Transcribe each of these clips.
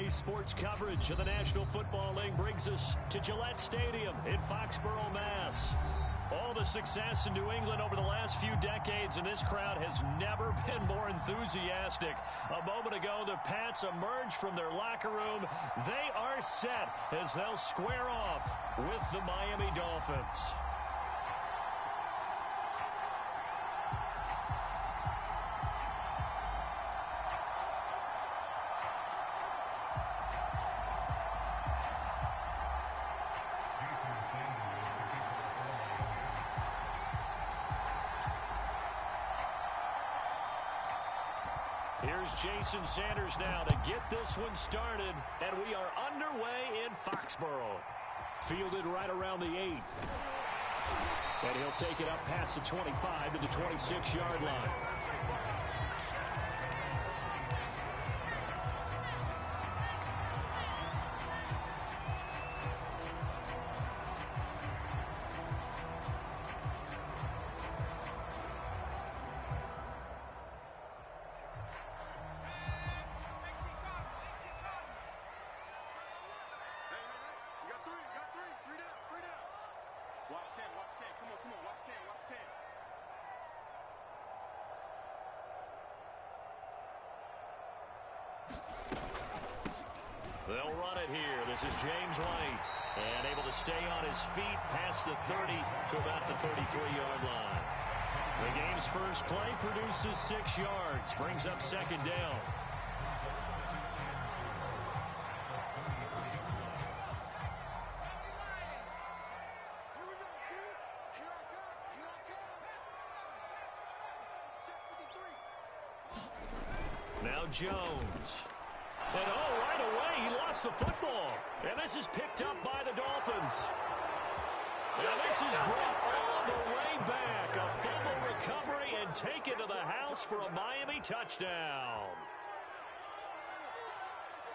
Today's sports coverage of the National Football League brings us to Gillette Stadium in Foxborough, Mass. All the success in New England over the last few decades, and this crowd has never been more enthusiastic. A moment ago, the Pats emerged from their locker room. They are set as they'll square off with the Miami Dolphins. Here's Jason Sanders now to get this one started, and we are underway in Foxborough. Fielded right around the 8. And he'll take it up past the 25 to the 26-yard line. They'll run it here. This is James White. And able to stay on his feet past the 30 to about the 33-yard line. The game's first play produces 6 yards. Brings up second down. Now Jones. And right away, he lost the football. And this is picked up by the Dolphins. Now this is brought all the way back. A fumble recovery and taken to the house for a Miami touchdown.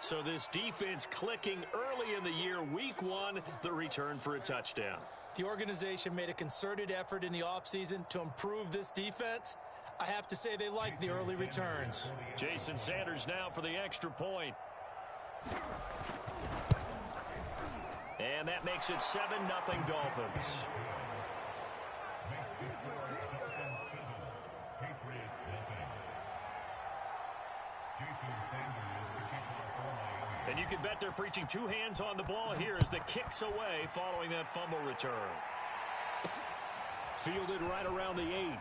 So this defense clicking early in the year, week 1, the return for a touchdown. The organization made a concerted effort in the offseason to improve this defense. I have to say they like the early returns. Jason Sanders now for the extra point. And that makes it 7-0 Dolphins. And you can bet they're preaching 2 hands on the ball here as the kick's away following that fumble return. Fielded right around the 8.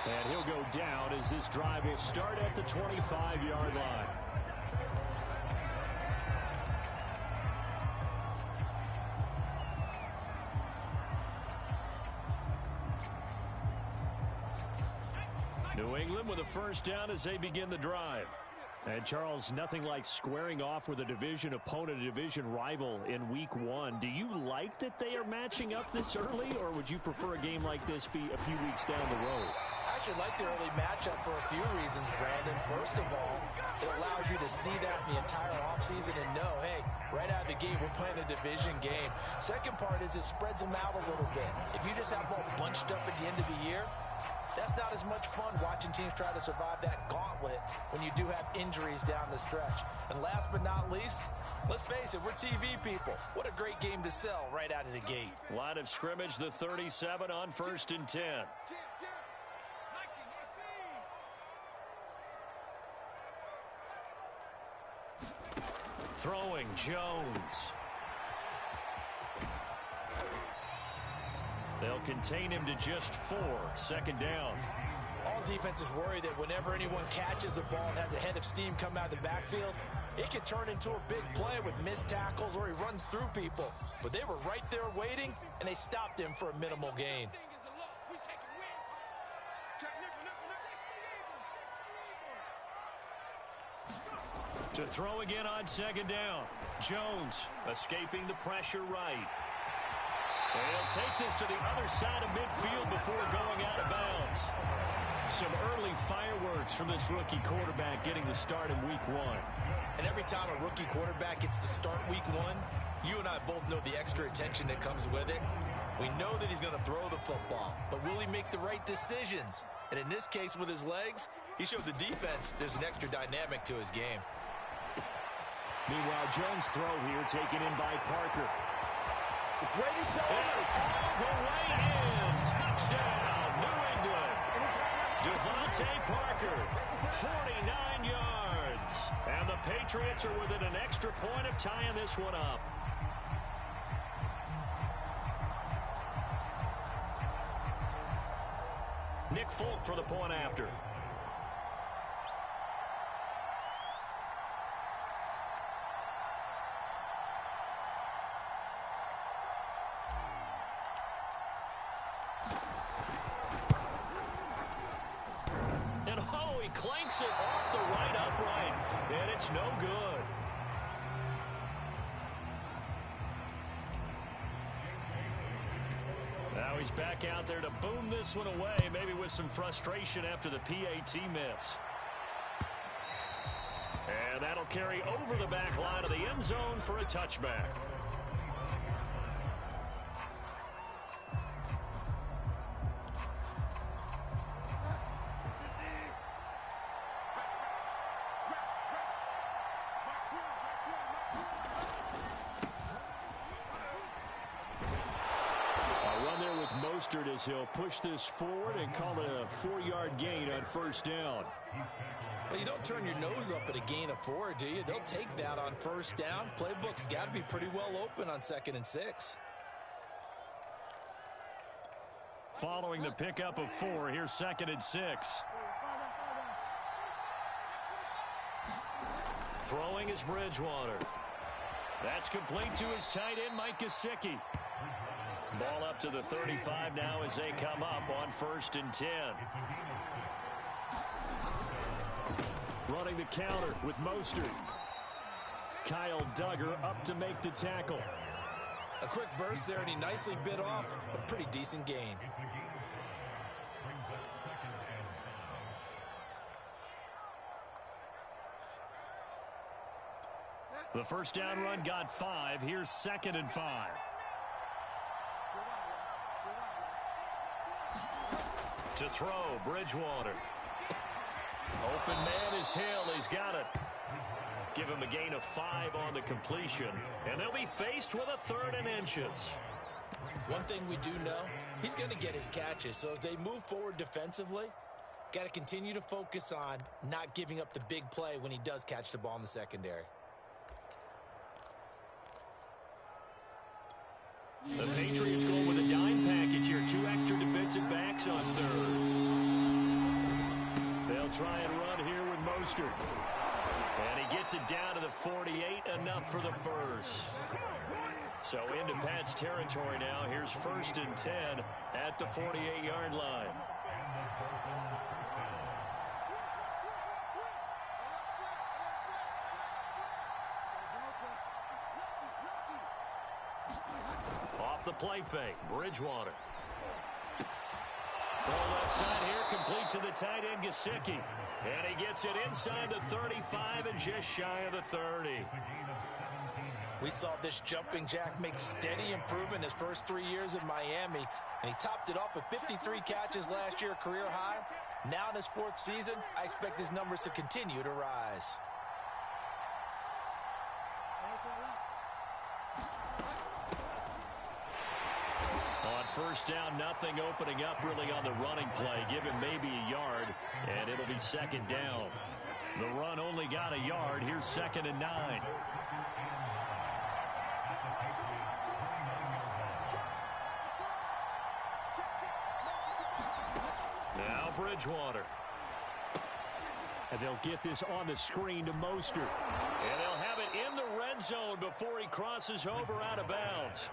And he'll go down as this drive will start at the 25-yard line. New England with a first down as they begin the drive. And, Charles, nothing like squaring off with a division opponent, a division rival in week 1. Do you like that they are matching up this early, or would you prefer a game like this be a few weeks down the road? I actually like the early matchup for a few reasons, Brandon. First of all, it allows you to see that in the entire offseason and know, hey, right out of the gate, we're playing a division game. Second part is it spreads them out a little bit. If you just have them all bunched up at the end of the year, that's not as much fun watching teams try to survive that gauntlet when you do have injuries down the stretch. And last but not least, let's face it, we're TV people. What a great game to sell right out of the gate. Line of scrimmage, the 37 on 1st and 10. Throwing, Jones. They'll contain him to just 4. Second down. All defenses worry that whenever anyone catches the ball and has a head of steam come out of the backfield, it can turn into a big play with missed tackles or he runs through people. But they were right there waiting, and they stopped him for a minimal gain. To throw again on second down. Jones escaping the pressure right. And he'll take this to the other side of midfield before going out of bounds. Some early fireworks from this rookie quarterback getting the start in week 1. And every time a rookie quarterback gets to start week 1, you and I both know the extra attention that comes with it. We know that he's going to throw the football, but will he make the right decisions? And in this case with his legs, he showed the defense there's an extra dynamic to his game. Meanwhile, Jones' throw here taken in by Parker. Brady all the way in. Touchdown, New England. Devontae Parker, 49 yards. And the Patriots are within an extra point of tying this one up. Nick Folk for the point after. And oh, he clanks it off the right upright, and it's no good. Now he's back out there to boom this one away, maybe with some frustration after the PAT miss. And that'll carry over the back line of the end zone for a touchback. As he'll push this forward and call it a 4-yard gain on first down. Well, you don't turn your nose up at a gain of 4, do you? They'll take that on first down. Playbook's got to be pretty well open on 2nd and 6. Following the pickup of 4, here's 2nd and 6. Throwing is Bridgewater. That's complete to his tight end, Mike Gesicki. Ball up to the 35 now as they come up on 1st and 10. Running the counter with Mostert. Kyle Duggar up to make the tackle. A quick burst there, and he nicely bit off a pretty decent gain. The first down run got 5. Here's 2nd and 5. To throw, Bridgewater. Open man is Hill. He's got it. Give him a gain of 5 on the completion. And they'll be faced with a 3rd and inches. One thing we do know, he's going to get his catches. So as they move forward defensively, got to continue to focus on not giving up the big play when he does catch the ball in the secondary. The Patriots going with a dime package here. 2 extra defensive backs on 3rd. They'll try and run here with Mostert. And he gets it down to the 48, enough for the first. So into Pat's territory now. Here's 1st and 10 at the 48-yard line. The play fake, Bridgewater. Throw left side here, complete to the tight end, Gesicki. And he gets it inside the 35 and just shy of the 30. We saw this jumping jack make steady improvement his first 3 years in Miami. And he topped it off with 53 catches last year, career high. Now in his 4th season, I expect his numbers to continue to rise. First down, nothing opening up really on the running play. Give him maybe a yard, and it'll be 2nd down. The run only got a yard. Here's 2nd and 9. Now Bridgewater. And they'll get this on the screen to Mostert. And they'll have it in the red zone before he crosses over out of bounds.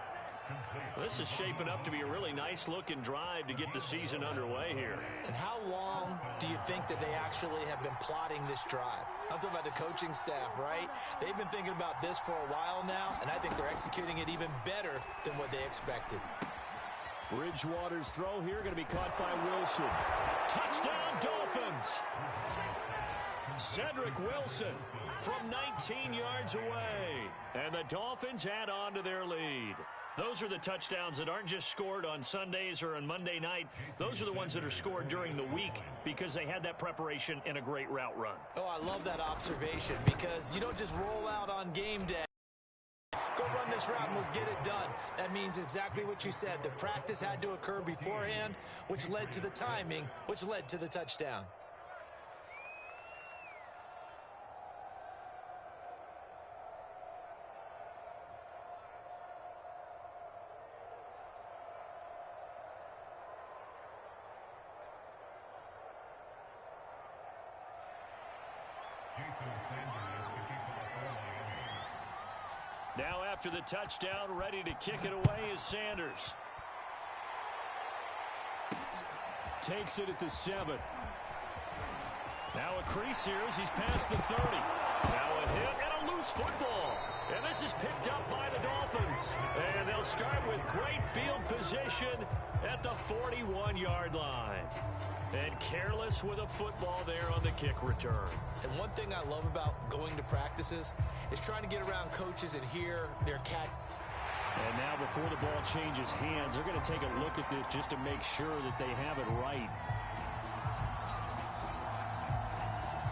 This is shaping up to be a really nice-looking drive to get the season underway here. And how long do you think that they actually have been plotting this drive? I'm talking about the coaching staff, right? They've been thinking about this for a while now, and I think they're executing it even better than what they expected. Bridgewater's throw here going to be caught by Wilson. Touchdown, Dolphins! Cedric Wilson from 19 yards away. And the Dolphins add on to their lead. Those are the touchdowns that aren't just scored on Sundays or on Monday night. Those are the ones that are scored during the week because they had that preparation and a great route run. Oh, I love that observation because you don't just roll out on game day. Go run this route and let's get it done. That means exactly what you said. The practice had to occur beforehand, which led to the timing, which led to the touchdown. Now after the touchdown, ready to kick it away is Sanders. Takes it at the 7. Now a crease here as he's past the 30. Now a hit and a loose football. And this is picked up by the Dolphins. And they'll start with great field position at the 41-yard line. And careless with a football there on the kick return. And one thing I love about going to practices is trying to get around coaches and hear their cat. And now before the ball changes hands, they're going to take a look at this just to make sure that they have it right.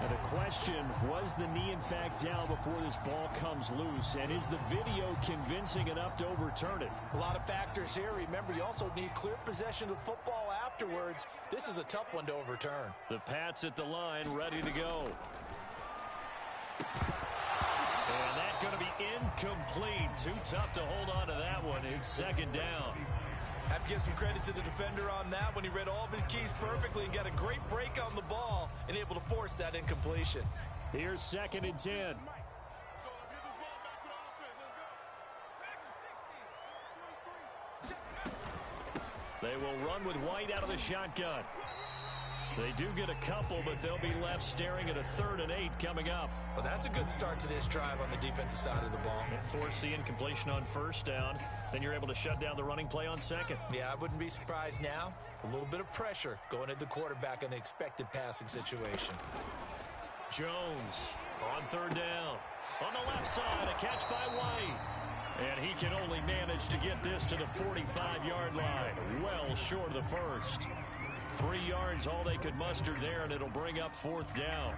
And the question, was the knee in fact down before this ball comes loose? And is the video convincing enough to overturn it? A lot of factors here. Remember, you also need clear possession of the football afterwards. This is a tough one to overturn. The Pats at the line, ready to go. And that's going to be incomplete. Too tough to hold on to that one. It's second down. Have to give some credit to the defender on that when he read all of his keys perfectly and got a great break on the ball and able to force that incompletion. Here's 2nd and 10. They will run with White out of the shotgun. They do get a couple, but they'll be left staring at a 3rd and 8 coming up. Well, that's a good start to this drive on the defensive side of the ball. Force the incompletion on 1st down. Then you're able to shut down the running play on 2nd. Yeah, I wouldn't be surprised now. A little bit of pressure going at the quarterback in an expected passing situation. Jones on 3rd down. On the left side, a catch by White. And he can only manage to get this to the 45-yard line. Well short of the 1st. 3 yards, all they could muster there, and it'll bring up 4th down.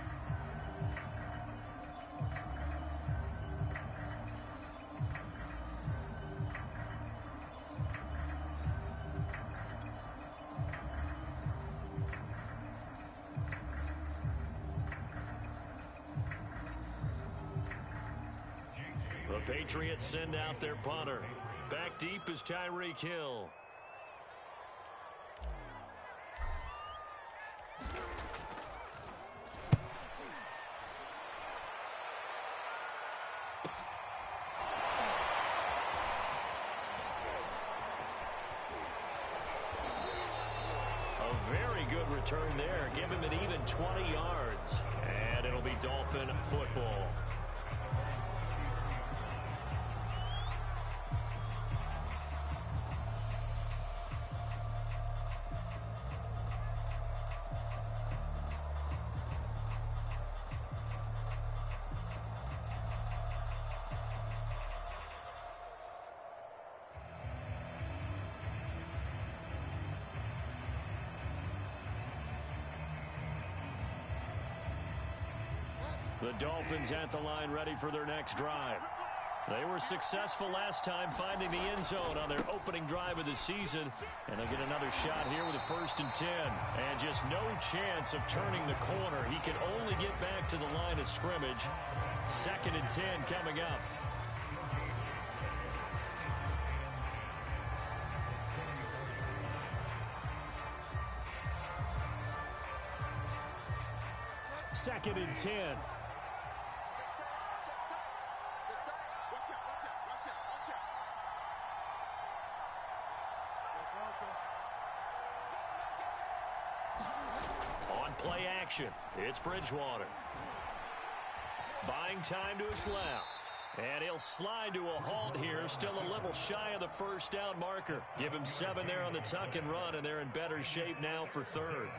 The Patriots send out their punter. Back deep is Tyreek Hill. A very good return there. Give him an even 20 yards. And it'll be Dolphin football. The Dolphins at the line ready for their next drive. They were successful last time finding the end zone on their opening drive of the season. And they'll get another shot here with a 1st and 10. And just no chance of turning the corner. He can only get back to the line of scrimmage. 2nd and 10 coming up. Second and 10. On play action, it's Bridgewater. Buying time to his left. And he'll slide to a halt here, still a little shy of the 1st down marker. Give him 7 there on the tuck and run, and they're in better shape now for 3rd.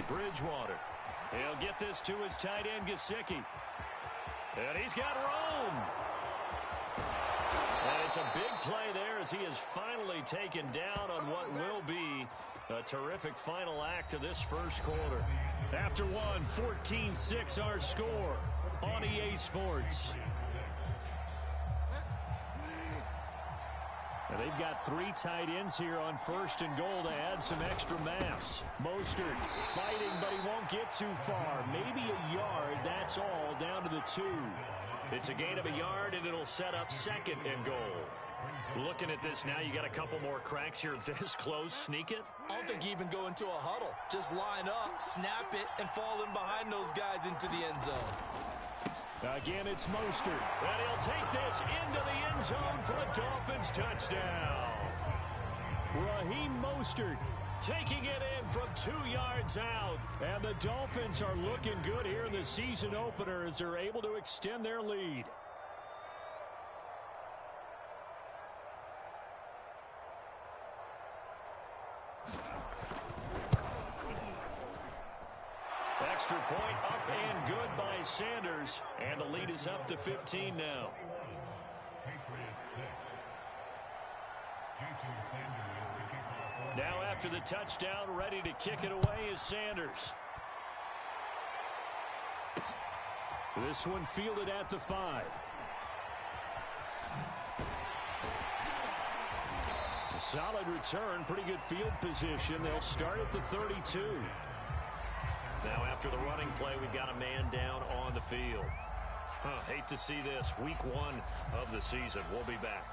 Bridgewater. He'll get this to his tight end, Gesicki. And he's got Rome. And it's a big play there as he is finally taken down on what will be a terrific final act of this first quarter. After one, 14-6 our score on EA Sports. And they've got three tight ends here on first and goal to add some extra mass. Mostert fighting, but he won't get too far. Maybe a yard, that's all, down to the 2. It's a gain of a yard, and it'll set up second and goal. Looking at this now, you got a couple more cracks here this close. Sneak it? I don't think you even go into a huddle. Just line up, snap it, and fall in behind those guys into the end zone. Again, it's Mostert. And he'll take this into the end zone for a Dolphins touchdown. Raheem Mostert taking it in from 2 yards out. And the Dolphins are looking good here in the season opener as they're able to extend their lead. Extra point up and good by Sanders. And the lead is up to 15 now. Now after the touchdown, ready to kick it away is Sanders. This one fielded at the 5. A solid return, pretty good field position. They'll start at the 32. Now after the running play, we've got a man down on the field. Hate to see this. Week 1 of the season. We'll be back.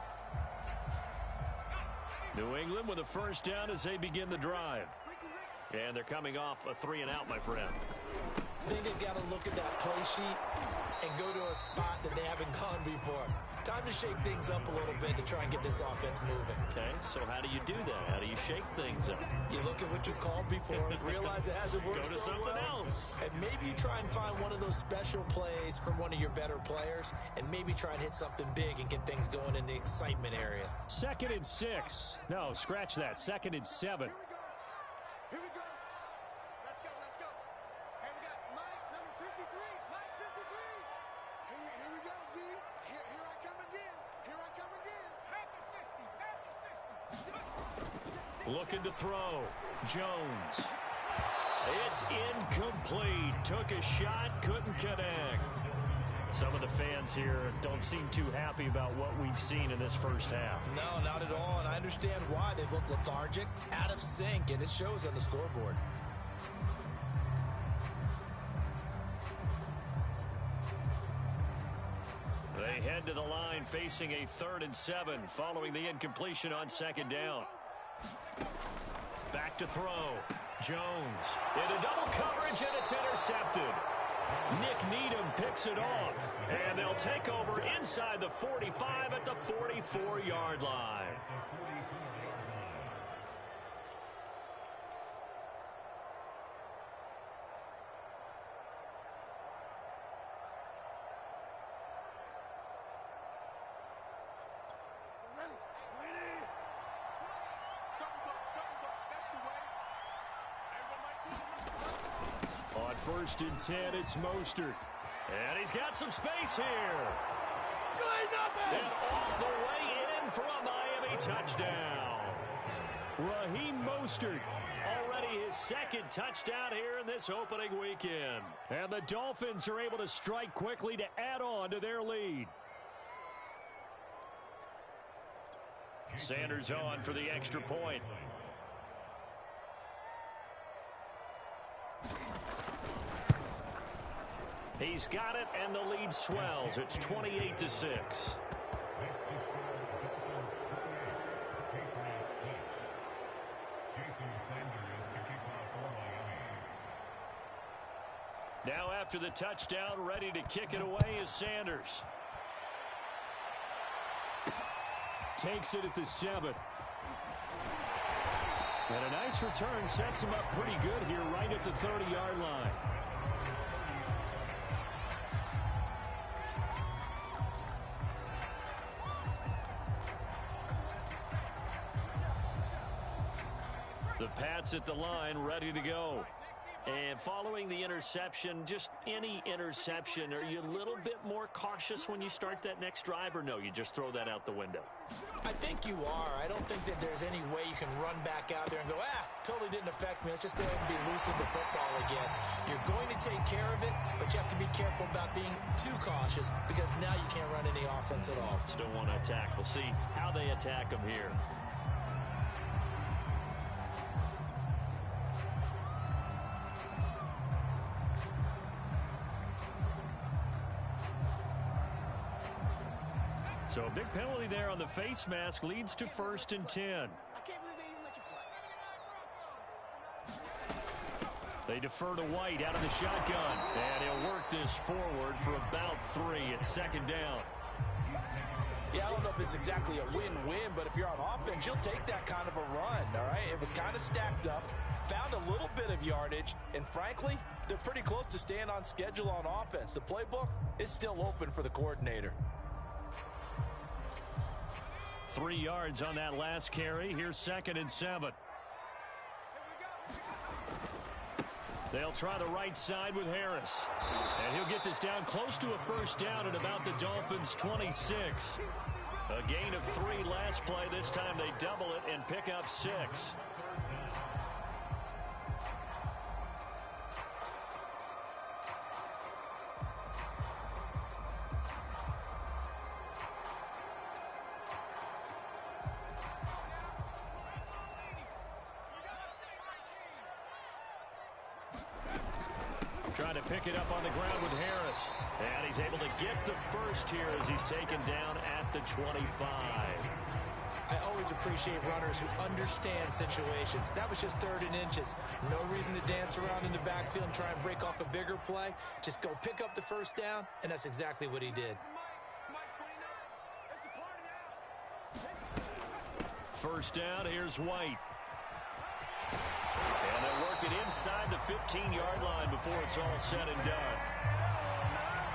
New England with a first down as they begin the drive. And they're coming off a 3-and-out, my friend. I think they've got to look at that play sheet and go to a spot that they haven't gone before. Time to shake things up a little bit to try and get this offense moving. Okay, so how do you do that? How do you shake things up? You look at what you've called before, realize it hasn't worked so well. Go to something else. And maybe you try and find one of those special plays from one of your better players, and maybe try and hit something big and get things going in the excitement area. 2nd and 6. No, scratch that. 2nd and 7. Here we go. Let's go. And we got Mike, number 53. Mike 53. Here we go, D. Here I come again. Looking to throw. Jones. It's incomplete. Took a shot, couldn't connect. Some of the fans here don't seem too happy about what we've seen in this first half. No, not at all, and I understand why. They look lethargic, out of sync, and it shows on the scoreboard. They head to the line facing a 3rd and 7 following the incompletion on 2nd down. Back to throw. Jones into double coverage, and it's intercepted. Nick Needham picks it off, and they'll take over inside the 45 at the 44-yard line. On 1st and 10, it's Mostert. And he's got some space here. And off the way in for a Miami touchdown. Raheem Mostert, already his 2nd touchdown here in this opening weekend. And the Dolphins are able to strike quickly to add on to their lead. Sanders on for the extra point. He's got it, and the lead swells. It's 28-6. Now after the touchdown, ready to kick it away is Sanders. Takes it at the 7. And a nice return sets him up pretty good here right at the 30-yard line. The Pats at the line, ready to go. And following the interception, just any interception, are you a little bit more cautious when you start that next drive, or no, you just throw that out the window? I think you are. I don't think that there's any way you can run back out there and go, totally didn't affect me. Let's just go ahead and be loose with the football again. You're going to take care of it, but you have to be careful about being too cautious because now you can't run any offense at all. Still want to attack. We'll see how they attack them here. So a big penalty there on the face mask leads to 1st and 10. I can't believe they even let you play. They defer to White out of the shotgun. And he'll work this forward for about 3. It's 2nd down. Yeah, I don't know if it's exactly a win-win, but if you're on offense, you'll take that kind of a run, all right? It was kind of stacked up, found a little bit of yardage, and frankly, they're pretty close to staying on schedule on offense. The playbook is still open for the coordinator. 3 yards on that last carry. Here's 2nd and 7. They'll try the right side with Harris. And he'll get this down close to a 1st down at about the Dolphins' 26. A gain of 3 last play. This time they double it and pick up 6. Trying to pick it up on the ground with Harris. And he's able to get the first here as he's taken down at the 25. I always appreciate runners who understand situations. That was just 3rd and inches. No reason to dance around in the backfield and try and break off a bigger play. Just go pick up the 1st down, and that's exactly what he did. 1st down, here's White. And they'll work it inside the 15-yard line before it's all said and done.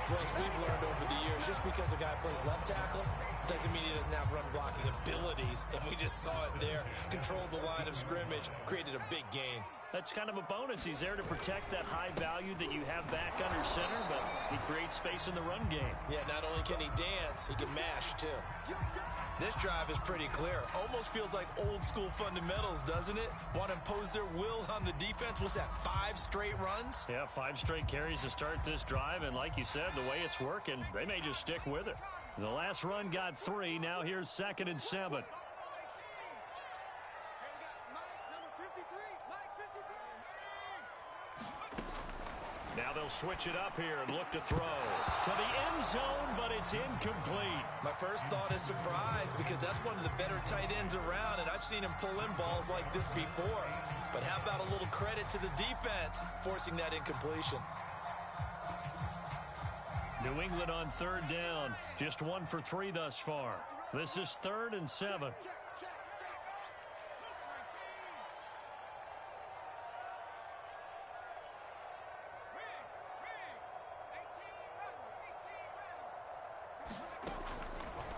Well, as we've learned over the years, just because a guy plays left tackle doesn't mean he doesn't have run blocking abilities. And we just saw it there. Controlled the line of scrimmage, created a big gain. That's kind of a bonus. He's there to protect that high value that you have back under center, but he creates space in the run game. Yeah, not only can he dance, he can mash, too. This drive is pretty clear. Almost feels like old school fundamentals, doesn't it? Want to impose their will on the defense. What's that, 5 straight runs? Yeah, 5 straight carries to start this drive. And like you said, the way it's working, they may just stick with it. The last run got 3. Now here's 2nd and 7. Now they'll switch it up here and look to throw to the end zone, but it's incomplete. My first thought is surprise because that's one of the better tight ends around, and I've seen him pull in balls like this before. But how about a little credit to the defense forcing that incompletion? New England on 3rd down. Just 1 for 3 thus far. This is 3rd and 7.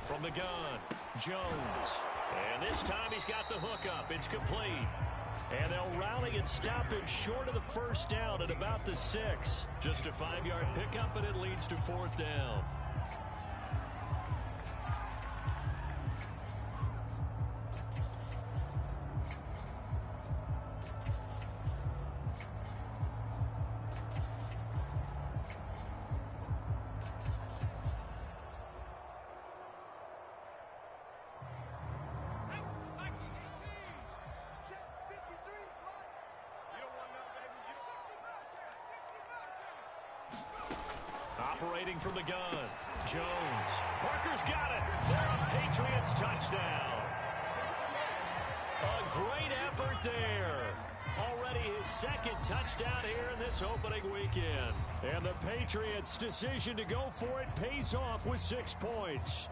From the gun, Jones. And this time he's got the hook up. It's complete. And they'll rally and stop him short of the 1st down at about the 6. Just a 5-yard pickup, and it leads to 4th down. Operating from the gun, Jones. Parker's got it. They're a Patriots touchdown. A great effort there. Already his 2nd touchdown here in this opening weekend. And the Patriots' decision to go for it pays off with 6 points.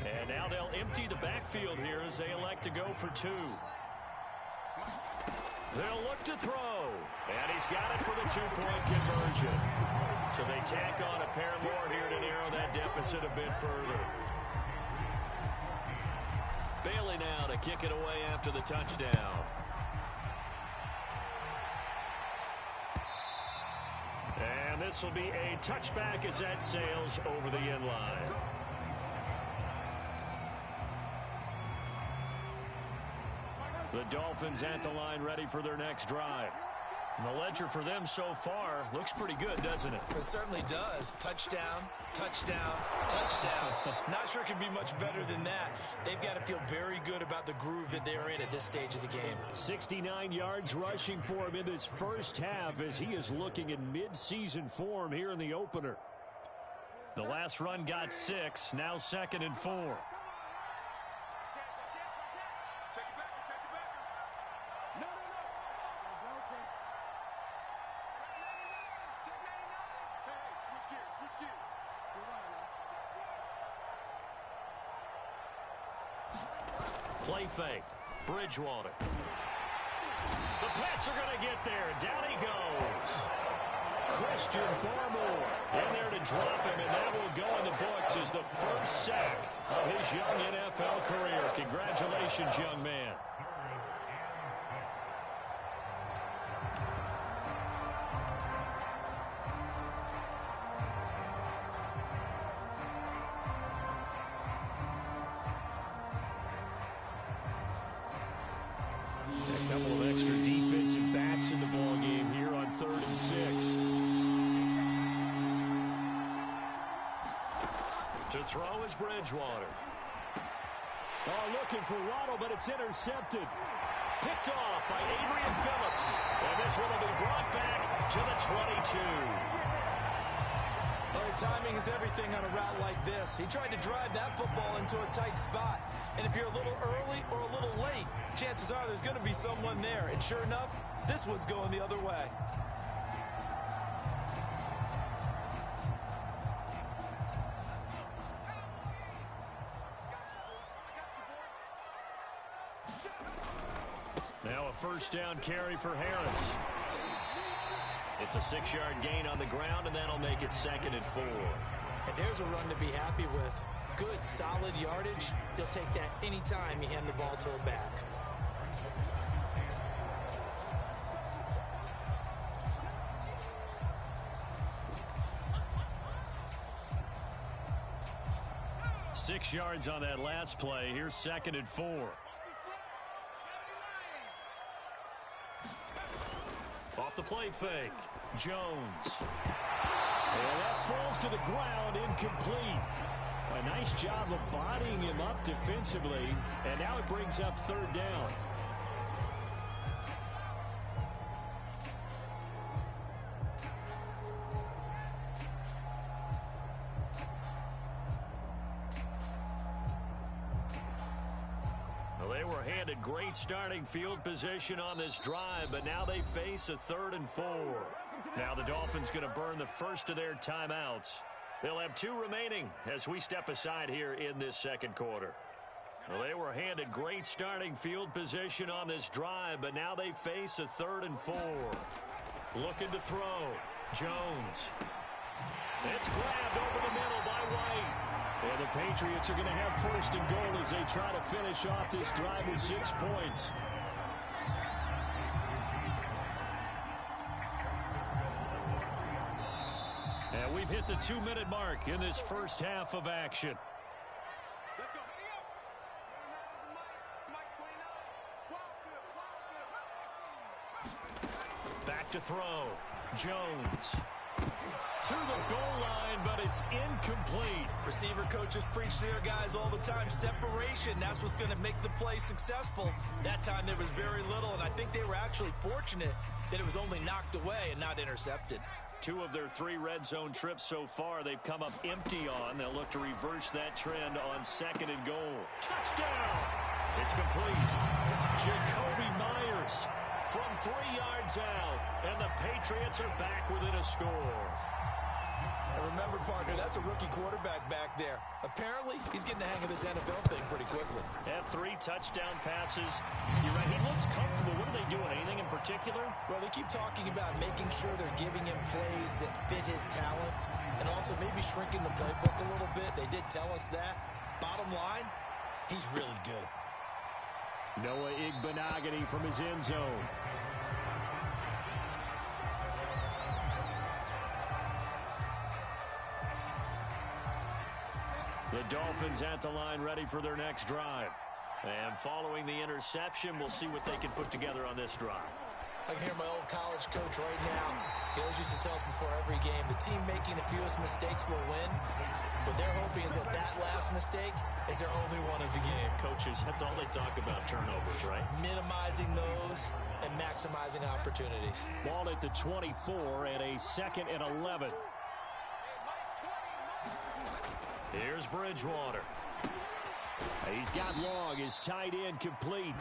And now they'll empty the backfield here as they elect to go for 2. They'll look to throw. And he's got it for the 2-point conversion. So they tack on a pair more here to narrow that deficit a bit further. kick it away after the touchdown. And this will be a touchback as that sails over the end line. The Dolphins at the line ready for their next drive. And the ledger for them so far looks pretty good, doesn't it? It certainly does. Touchdown, touchdown, touchdown. Not sure it can be much better than that. They've got to feel very good about the groove that they're in at this stage of the game. 69 yards rushing for him in this first half as he is looking in mid-season form here in the opener. The last run got 6, now 2nd and 4. Play fake. Bridgewater. The Pats are going to get there. Down he goes. Christian Barmore in there to drop him, and that will go in the books as the first sack of his young NFL career. Congratulations, young man. A couple of extra defensive backs in the ball game here on 3rd and 6. To throw is Bridgewater. Oh, looking for Waddle, but it's intercepted. Picked off by Adrian Phillips. And this one will be brought back to the 22. Well, the timing is everything on a route like this. He tried to drive that football into a tight spot. And if you're a little early or a little late, chances are there's going to be someone there. And sure enough, this one's going the other way. Now a first down carry for Harris. It's a 6-yard gain on the ground, and that'll make it 2nd and 4. And there's a run to be happy with. Good, solid yardage. He'll take that anytime you hand the ball to him back. Six yards on that last play. Here's 2nd and 4. Off the play fake. Jones. And that falls to the ground, incomplete. A nice job of bodying him up defensively, and now it brings up 3rd down. Well, they were handed great starting field position on this drive, but now they face a 3rd and 4. Now the Dolphins going to burn the first of their timeouts. They'll have 2 remaining as we step aside here in this 2nd quarter. Well, they were handed great starting field position on this drive, but now they face a 3rd and 4. Looking to throw. Jones. It's grabbed over the middle by White. And the Patriots are going to have 1st and goal as they try to finish off this drive with 6 points. And we've hit the 2-minute mark in this first half of action. Back to throw. Jones. To the goal line, but it's incomplete. Receiver coaches preach to their guys all the time. Separation, that's what's going to make the play successful. That time there was very little, and I think they were actually fortunate that it was only knocked away and not intercepted. 2 of their 3 red zone trips so far, they've come up empty on. They'll look to reverse that trend on 2nd and goal. Touchdown! It's complete. Jacoby Myers from 3 yards out, and the Patriots are back within a score. And remember, partner, that's a rookie quarterback back there. Apparently, he's getting the hang of this NFL thing pretty quickly. Have 3 touchdown passes. You're right, he looks comfortable. What are they doing? Anything in particular? Well, they keep talking about making sure they're giving him plays that fit his talents and also maybe shrinking the playbook a little bit. They did tell us that. Bottom line, he's really good. Noah Igbenogany from his end zone. The Dolphins at the line ready for their next drive. And following the interception, we'll see what they can put together on this drive. I can hear my old college coach right now. He always used to tell us before every game, the team making the fewest mistakes will win. What they're hoping is that that last mistake is their only one of the game. Coaches, that's all they talk about, turnovers, right? Minimizing those and maximizing opportunities. Ball at the 24 and a 2nd and 11. Here's Bridgewater. He's got long, his tight end complete.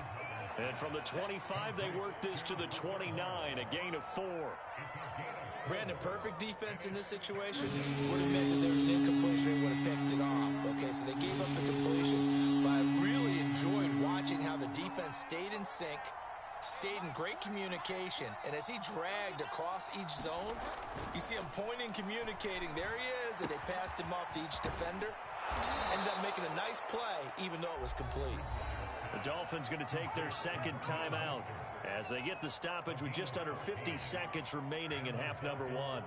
And from the 25, they work this to the 29, a gain of 4. Brandon, perfect defense in this situation would have meant that there was an incompletion. They would have picked it off. Okay, so they gave up the completion. But I really enjoyed watching how the defense stayed in sync, stayed in great communication. And as he dragged across each zone, you see him pointing, communicating. There he is, and they passed him off to each defender. Ended up making a nice play, even though it was complete. The Dolphins going to take their 2nd timeout as they get the stoppage with just under 50 seconds remaining in half number 1.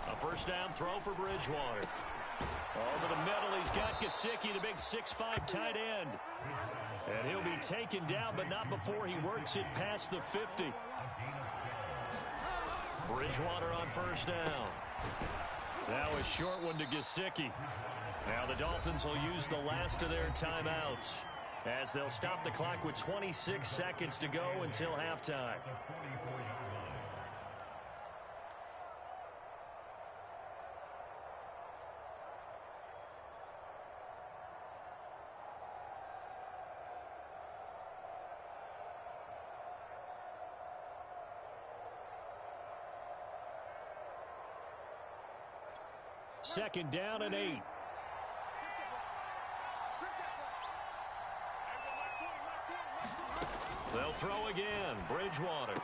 A first down throw for Bridgewater. Over the middle, he's got Gesicki, the big 6'5" tight end. And he'll be taken down, but not before he works it past the 50. Bridgewater on first down. Now a short one to Gesicki. Now the Dolphins will use the last of their timeouts as they'll stop the clock with 26 seconds to go until halftime. Second down and 8. They'll throw again. Bridgewater.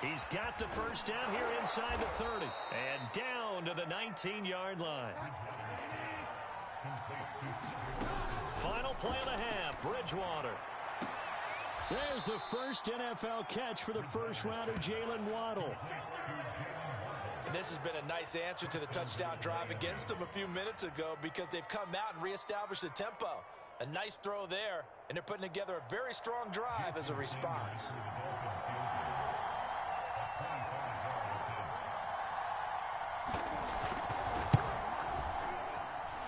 He's got the first down here inside the 30. And down to the 19-yard line. Final play of the half. Bridgewater. There's the first NFL catch for the first rounder, Jalen Waddle. And this has been a nice answer to the touchdown drive against them a few minutes ago because they've come out and reestablished the tempo. A nice throw there, and they're putting together a very strong drive as a response.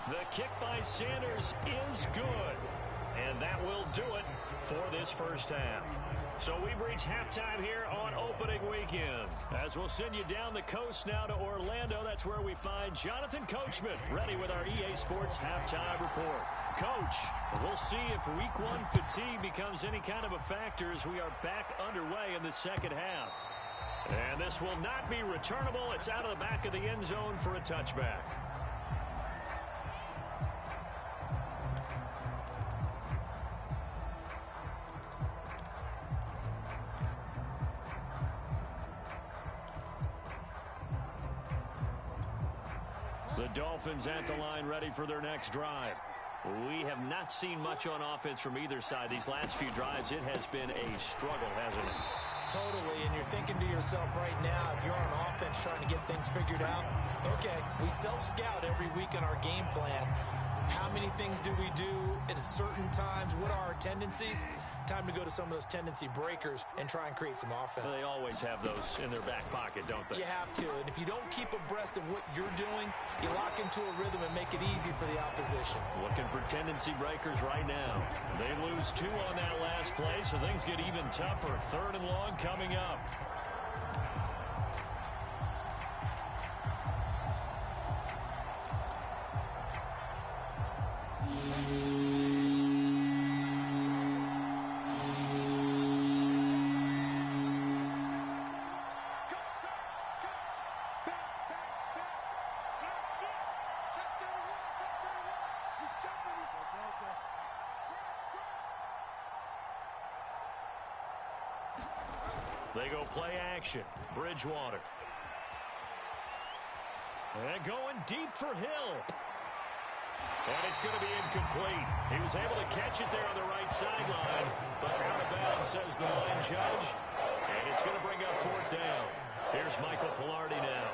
The kick by Sanders is good. And that will do it for this first half. So we've reached halftime here on opening weekend. As we'll send you down the coast now to Orlando, that's where we find Jonathan Coachman ready with our EA Sports halftime report. Coach, we'll see if week 1 fatigue becomes any kind of a factor as we are back underway in the second half. And this will not be returnable. It's out of the back of the end zone for a touchback. The Dolphins at the line ready for their next drive. We have not seen much on offense from either side. These last few drives, it has been a struggle, hasn't it? Totally, and you're thinking to yourself right now, if you're on offense trying to get things figured out, okay, we self-scout every week on our game plan. How many things do we do at certain times? What are our tendencies? Time to go to some of those tendency breakers and try and create some offense. They always have those in their back pocket, don't they? You have to, and if you don't keep abreast of what you're doing, you lock into a rhythm and make it easy for the opposition. Looking for tendency breakers right now. They lose 2 on that last play, so things get even tougher. 3rd and long coming up. They go play action. Bridgewater. And going deep for Hill. And it's going to be incomplete. He was able to catch it there on the right sideline, but out of bounds, says the line judge. And it's going to bring up fourth down. Here's Michael Pilardi now.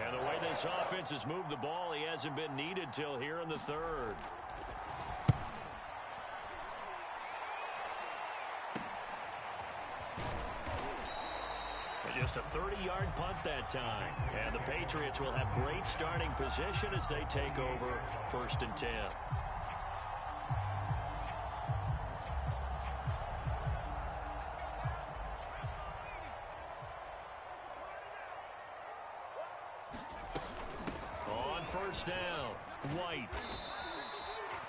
And the way this offense has moved the ball, he hasn't been needed till here in the third. Just a 30-yard punt that time. And the Patriots will have great starting position as they take over 1st and 10. On first down, White.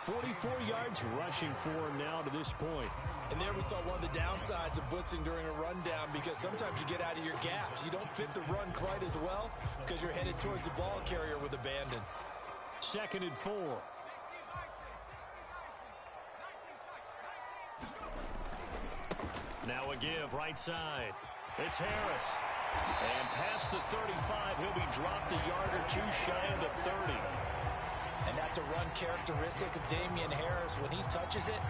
44 yards rushing for him now to this point. And there we saw one of the downsides of blitzing during a rundown, because sometimes you get out of your gaps. You don't fit the run quite as well because you're headed towards the ball carrier with abandon. 2nd and 4. Now a give right side. It's Harris. And past the 35, he'll be dropped a yard or two shy of the 30. And that's a run characteristic of Damian Harris. When he touches it,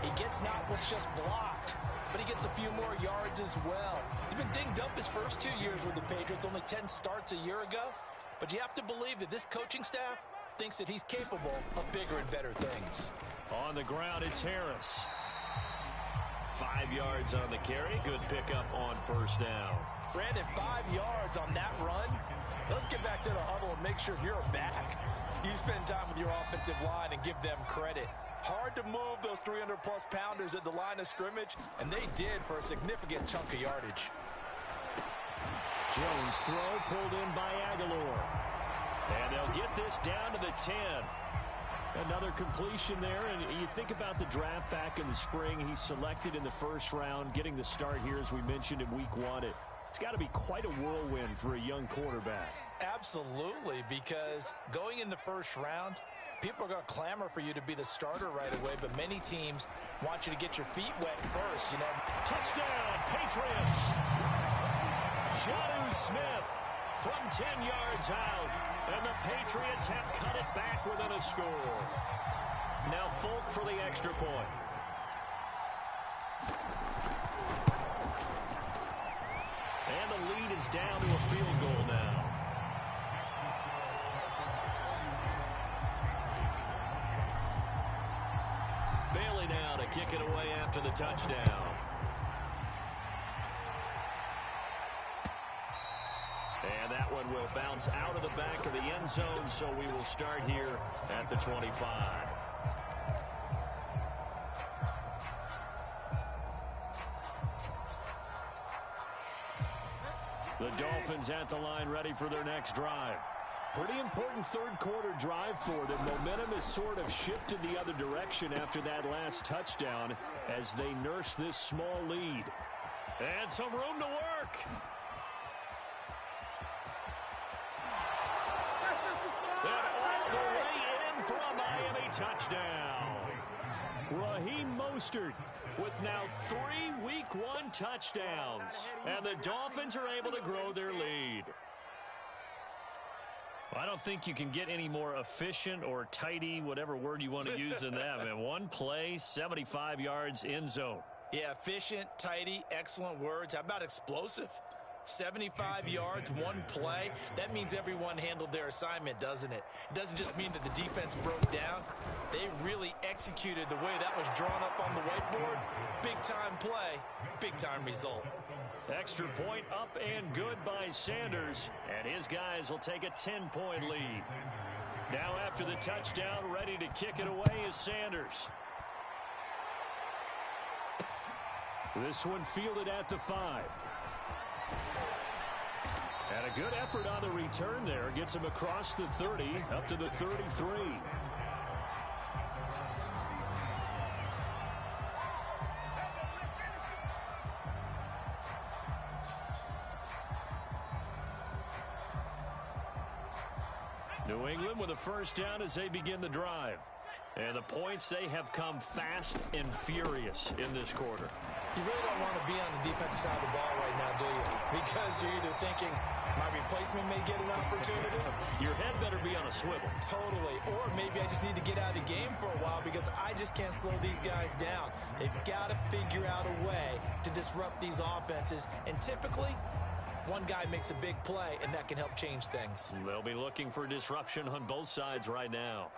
he gets not what's just blocked, but he gets a few more yards as well. He's been dinged up his first 2 years with the Patriots, only 10 starts a year ago. But you have to believe that this coaching staff thinks that he's capable of bigger and better things. On the ground, it's Harris. 5 yards on the carry. Good pickup on first down. Brandon, 5 yards on that run. Let's get back to the huddle and make sure you're back. You spend time with your offensive line and give them credit. Hard to move those 300-plus pounders at the line of scrimmage, and they did for a significant chunk of yardage. Jones throw pulled in by Aguilar. And they'll get this down to the 10. Another completion there, and you think about the draft back in the spring. He's selected in the first round, getting the start here, as we mentioned, in week 1. It's got to be quite a whirlwind for a young quarterback. Absolutely, because going in the first round, people are going to clamor for you to be the starter right away, but many teams want you to get your feet wet first, you know. Touchdown, Patriots! Jonnu Smith from 10 yards out, and the Patriots have cut it back within a score. Now Folk for the extra point. And the lead is down to a field goal now. Bailey now to kick it away after the touchdown. And that one will bounce out of the back of the end zone, so we will start here at the 25. The Dolphins at the line, ready for their next drive. Pretty important third quarter drive for them. Momentum has sort of shifted the other direction after that last touchdown as they nurse this small lead. And some room to work. And all the way in for a Miami touchdown. Raheem Mostert with now 3 Week 1 touchdowns. And the Dolphins are able to grow their lead. I don't think you can get any more efficient or tidy, whatever word you want to use in that. Man, one play, 75 yards, end zone. Yeah, efficient, tidy, excellent words. How about explosive? 75 yards, one play. That means everyone handled their assignment, doesn't it? It doesn't just mean that the defense broke down. They really executed the way that was drawn up on the whiteboard. Big-time play, big-time result. Extra point up and good by Sanders, and his guys will take a 10-point lead. Now after the touchdown, ready to kick it away is Sanders. This one fielded at the 5. And a good effort on the return there. Gets him across the 30, up to the 33. New England with a first down as they begin the drive. And the points, they have come fast and furious in this quarter. You really don't want to be on the defensive side of the ball right now, do you? Because you're either thinking, my replacement may get an opportunity. Your head better be on a swivel. Totally. Or maybe I just need to get out of the game for a while because I just can't slow these guys down. They've got to figure out a way to disrupt these offenses. And typically, one guy makes a big play, and that can help change things. They'll be looking for disruption on both sides right now.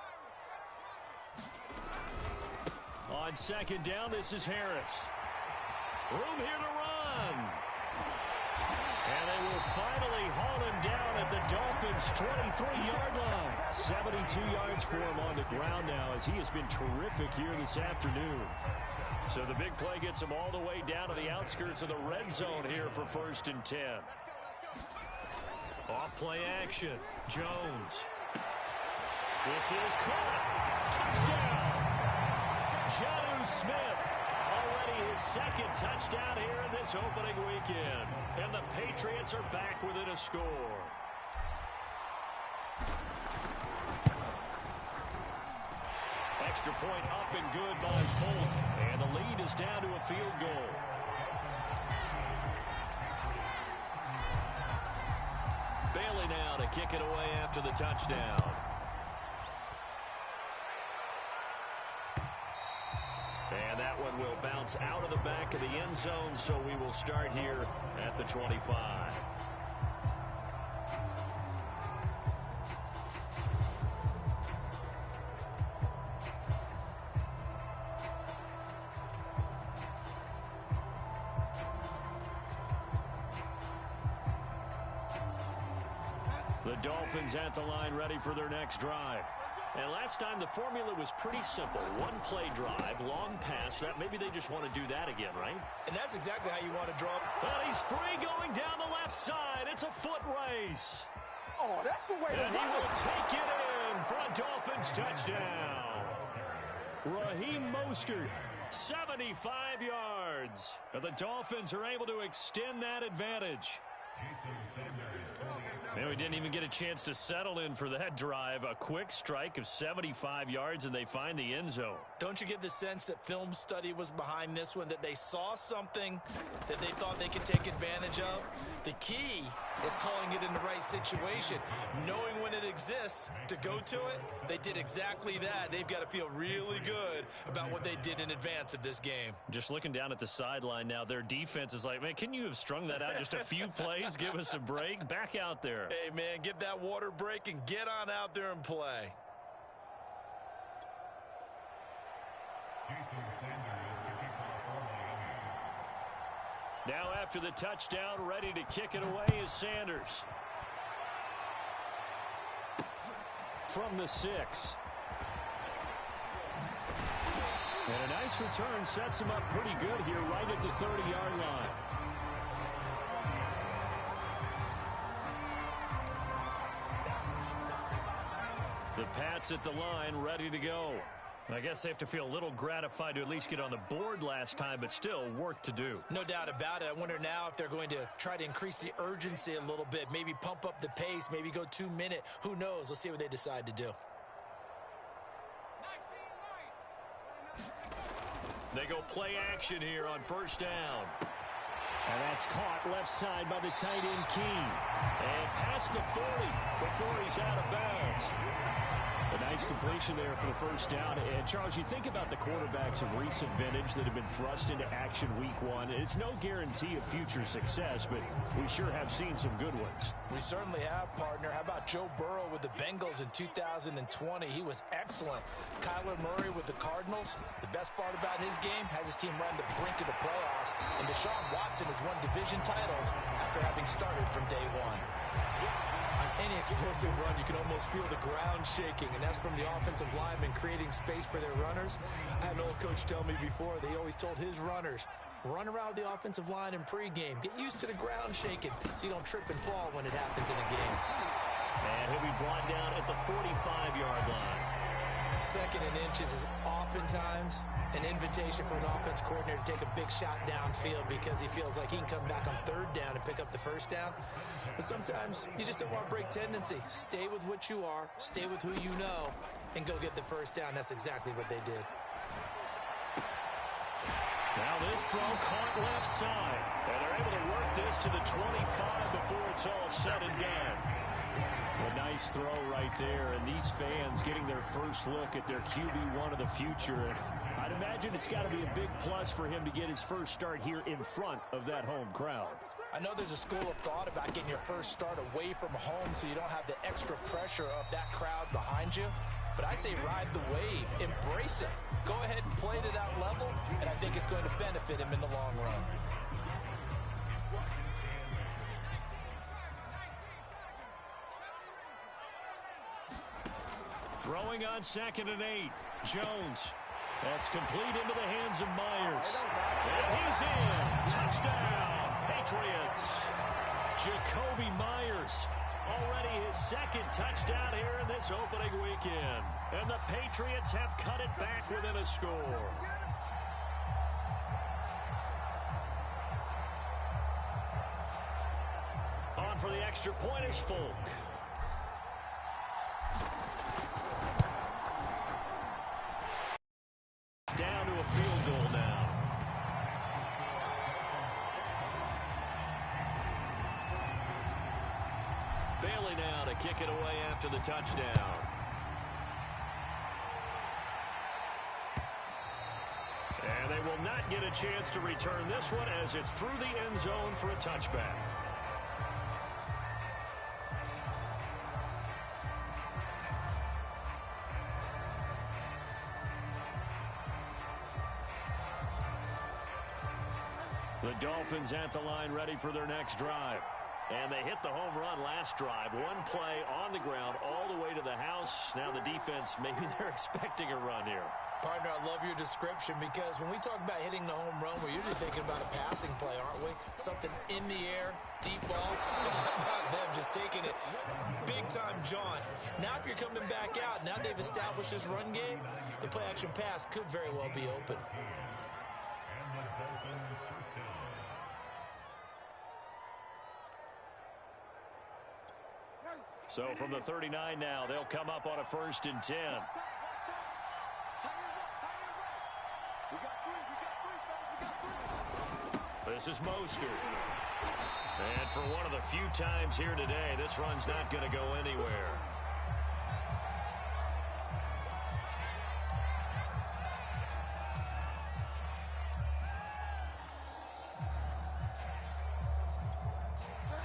On second down, this is Harris. Room here to run. And they will finally haul him down at the Dolphins' 23-yard line. 72 yards for him on the ground now as he has been terrific here this afternoon. So the big play gets him all the way down to the outskirts of the red zone here for 1st and 10. Off play action. Jones. This is caught. Touchdown. Jonnu Smith. Already his second touchdown here in this opening weekend. And the Patriots are back within a score. Extra point up and good by Folk. And the lead is down to a field goal. Bailey now to kick it away after the touchdown. And that one will bounce out of the back of the end zone, so we will start here at the 25. The Dolphins at the line ready for their next drive. And last time the formula was pretty simple. One play drive, long pass. That maybe they just want to do that again, right? And that's exactly how you want to draw. Well, he's free going down the left side. It's a foot race. Oh, that's the way to And he will take it in for a Dolphins touchdown. Raheem Mostert, 75 yards. And the Dolphins are able to extend that advantage. And we didn't even get a chance to settle in for that drive. A quick strike of 75 yards, and they find the end zone. Don't you get the sense that film study was behind this one, that they saw something that they thought they could take advantage of? The key is calling it in the right situation. Knowing when it exists to go to it, they did exactly that. They've got to feel really good about what they did in advance of this game. Just looking down at the sideline now, their defense is like, man, can you have strung that out just a few plays? Give us a break. Back out there. Hey, man, get that water break and get on out there and play. Now after the touchdown, ready to kick it away is Sanders. From the 6. And a nice return sets him up pretty good here right at the 30-yard line. The Pats at the line ready to go. I guess they have to feel a little gratified to at least get on the board last time, but still work to do. No doubt about it. I wonder now if they're going to try to increase the urgency a little bit, maybe pump up the pace, maybe go 2-minute. Who knows? Let's see what they decide to do. They go play action here on 1st down. And that's caught left side by the tight end King. And past the 40 before he's out of bounds. A nice completion there for the 1st down. And, Charles, you think about the quarterbacks of recent vintage that have been thrust into action week 1. It's no guarantee of future success, but we sure have seen some good ones. We certainly have, partner. How about Joe Burrow with the Bengals in 2020? He was excellent. Kyler Murray with the Cardinals. The best part about his game, has his team run the brink of the playoffs. And Deshaun Watson has won division titles after having started from day 1. Any explosive run, you can almost feel the ground shaking, and that's from the offensive linemen creating space for their runners. I had an old coach tell me before, they always told his runners, run around the offensive line in pregame. Get used to the ground shaking so you don't trip and fall when it happens in a game. And he'll be brought down at the 45-yard line. Second and inches is oftentimes an invitation for an offense coordinator to take a big shot downfield because he feels like he can come back on third down and pick up the first down. But sometimes you just don't want to break tendency. Stay with what you are, stay with who you know, and go get the first down. That's exactly what they did. Now this throw caught left side. And they're able to work this to the 25 before it's all said and done. A nice throw right there, and these fans getting their first look at their QB1 of the future. And I'd imagine it's got to be a big plus for him to get his first start here in front of that home crowd. I know there's a school of thought about getting your first start away from home so you don't have the extra pressure of that crowd behind you. But I say ride the wave, embrace it. Go ahead and play to that level, and I think it's going to benefit him in the long run. Throwing on 2nd and 8. Jones. That's complete into the hands of Myers. And he's in. Touchdown, Patriots. Jacoby Myers. Already his second touchdown here in this opening weekend. And the Patriots have cut it back within a score. On for the extra point is Folk. Down to a field goal now. Bailey now to kick it away after the touchdown. And they will not get a chance to return this one as it's through the end zone for a touchback. The Dolphins at the line ready for their next drive. And they hit the home run last drive. One play on the ground all the way to the house. Now the defense, maybe they're expecting a run here. Partner, I love your description because when we talk about hitting the home run, we're usually thinking about a passing play, aren't we? Something in the air, deep ball. But how about them just taking it big time jaunt? Now if you're coming back out, now they've established this run game, the play action pass could very well be open. So from the 39 now, they'll come up on a 1st and 10. This is Mostert. And for one of the few times here today, this run's not going to go anywhere.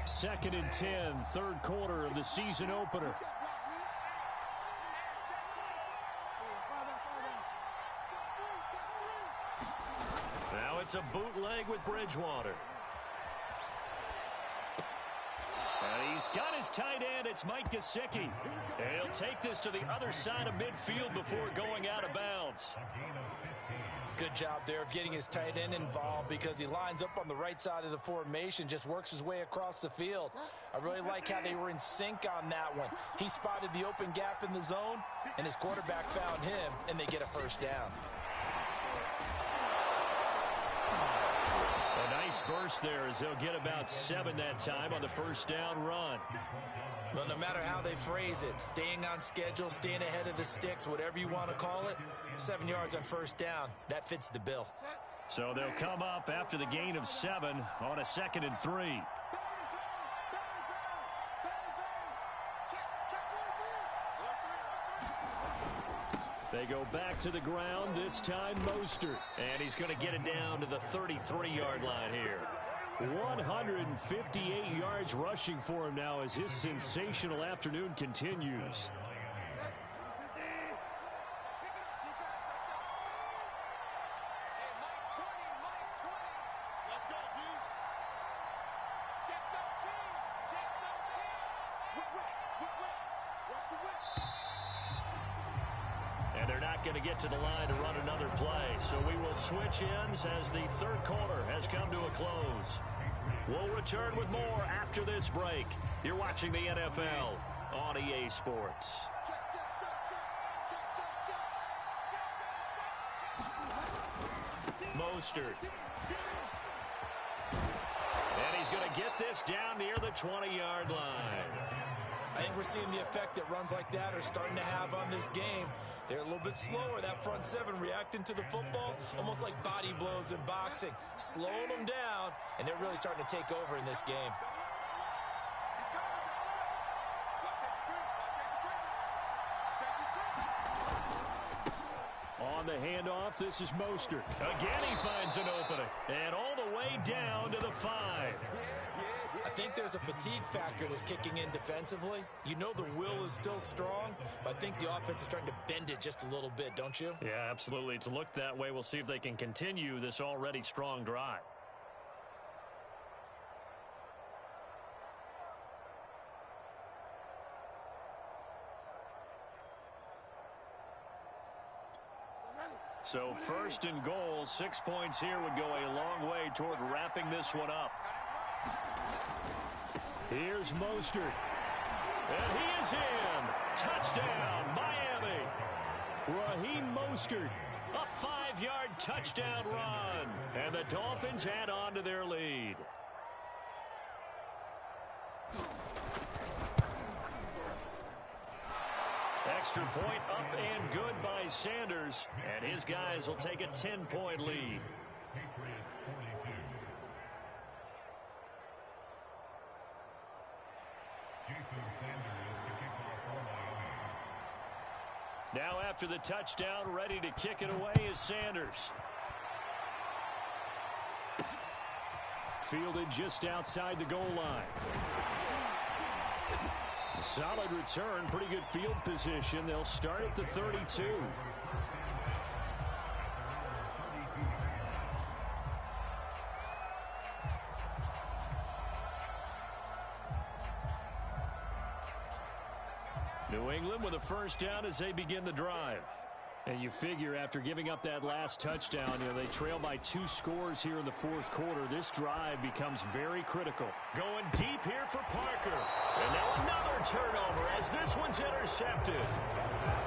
Second and 10, third quarter of the season opener. Now it's a bootleg with Bridgewater. And he's got his tight end. It's Mike Gesicki. And he'll take this to the other side of midfield before going out of bounds. Good job there of getting his tight end involved because he lines up on the right side of the formation, just works his way across the field. I really like how they were in sync on that one. He spotted the open gap in the zone, and his quarterback found him, and they get a first down. A nice burst there as they'll get about 7 that time on the first down run. Well, no matter how they phrase it, staying on schedule, staying ahead of the sticks, whatever you want to call it, 7 yards on first down, that fits the bill. So they'll come up after the gain of 7 on a 2nd and 3. They go back to the ground, this time Mostert. And he's going to get it down to the 33-yard line here. 158 yards rushing for him now as his sensational afternoon continues. And they're not going to get to the line to run another play. So we will switch ends as the third quarter has come to a close. We'll return with more after this break. You're watching the NFL on EA Sports. Mostert. And he's going to get this down near the 20-yard line. I think we're seeing the effect that runs like that are starting to have on this game. They're a little bit slower, that front seven, reacting to the football, almost like body blows in boxing, slowing them down, and they're really starting to take over in this game. On the handoff, this is Mostert. Again, he finds an opening. And all the way down to the 5. I think there's a fatigue factor that's kicking in defensively. You know the will is still strong, but I think the offense is starting to bend it just a little bit, don't you? Yeah, absolutely. It's looked that way. We'll see if they can continue this already strong drive. So 1st and goal, 6 points here would go a long way toward wrapping this one up. Here's Mostert. And he is in. Touchdown, Miami. Raheem Mostert, a 5-yard touchdown run. And the Dolphins add on to their lead. Extra point up and good by Sanders. And his guys will take a 10-point lead. Now after the touchdown, ready to kick it away is Sanders. Fielded just outside the goal line. A solid return, pretty good field position. They'll start at the 32. New England with a first down as they begin the drive. And you figure after giving up that last touchdown, they trail by 2 scores here in the 4th quarter. This drive becomes very critical. Going deep here for Parker. And now another turnover as this one's intercepted.